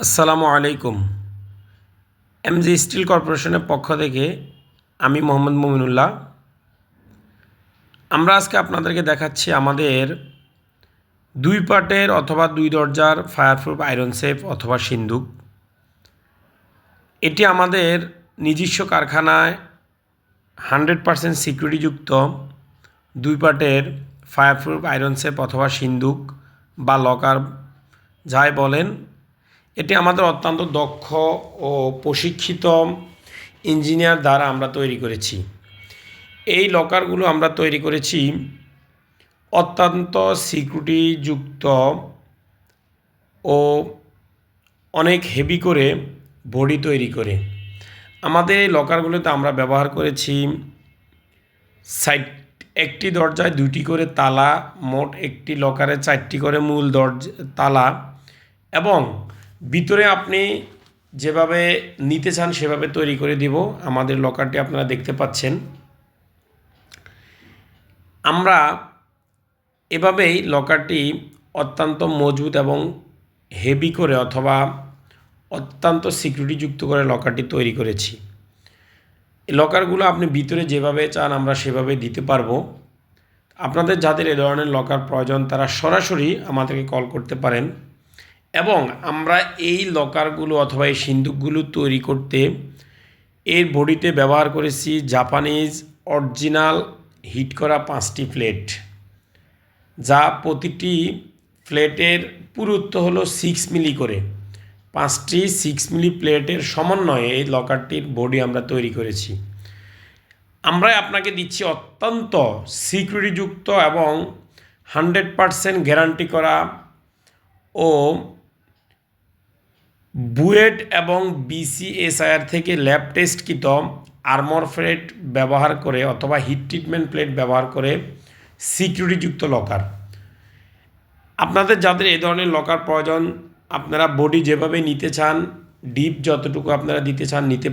আসসালামু আলাইকুম। MG still কর্পোরেশনের পক্ষ থেকে আমি মোহাম্মদ মুমিনুল্লাহ। আমরা আজকে আপনাদেরকে দেখাচ্ছি আমাদের 2 পার্টের অথবা 2 দরজার ফায়ারপ্রুফ আয়রন সেফ অথবা সিন্দুক। এটি আমাদের নিজস্ব কারখানায় 100% সিকিউরিটিযুক্ত 2 পার্টের ফায়ারপ্রুফ আয়রন সেফ অথবা সিন্দুক বা লকার যাই বলেন। এটি আমাদের অত্যন্ত দক্ষ ও প্রশিক্ষিত ইঞ্জিনিয়ার দ্বারা আমরা তৈরি করেছি। এই লকারগুলো আমরা তৈরি করেছি অত্যন্ত সিকিউরিটিযুক্ত ও অনেক হেভি করে বডি তৈরি করে। আমাদের এই লকারগুলোতে আমরা ব্যবহার করেছি সাইড একটি দরজায় 2টি করে তালা, মোট একটি লকারে 4টি করে মূল তালা এবং ভিতরে আপনি যেভাবে নিতে চান সেভাবে তৈরি করে দিব। আমাদের লকারটি আপনারা দেখতে পাচ্ছেন। আমরা এভাবেই লকারটি অত্যন্ত মজবুত এবং হেভি করে অথবা অত্যন্ত সিকিউরিটিযুক্ত করে লকারটি তৈরি করেছি। এই লকারগুলো আপনি ভিতরে যেভাবে চান আমরা সেভাবে দিতে পারবো। আপনাদের যাদের এ ধরনের লকার প্রয়োজন তারা সরাসরি আমাদেরকে কল করতে পারেন এবং আমরা এই লকারগুলো অথবা এই সিন্দুকগুলো তৈরি করতে এর বডিতে ব্যবহার করেছি জাপানিজ অরিজিনাল হিট করা 5টি প্লেট, যা প্রতিটি প্লেটের পুরুত্ব হলো 6 মিলি করে। 5টি 6 মিলি প্লেটের সমন্বয়ে এই লকারটির বডি আমরা তৈরি করেছি। আমরা আপনাকে দিচ্ছি অত্যন্ত সিকিউরিটিযুক্ত এবং 100% গ্যারান্টি করা ও বুয়েট এবং বিসিএসআইআর থেকে ল্যাব টেস্টকৃত আর্মর প্লেট ব্যবহার করে অথবা হিট ট্রিটমেন্ট প্লেট ব্যবহার করে সিকিউরিটিযুক্ত লকার। আপনাদের যাদের এই ধরনের লকার প্রয়োজন আপনারা বডি যেভাবে নিতে চান, ডিপ যতটুকু আপনারা দিতে চান নিতে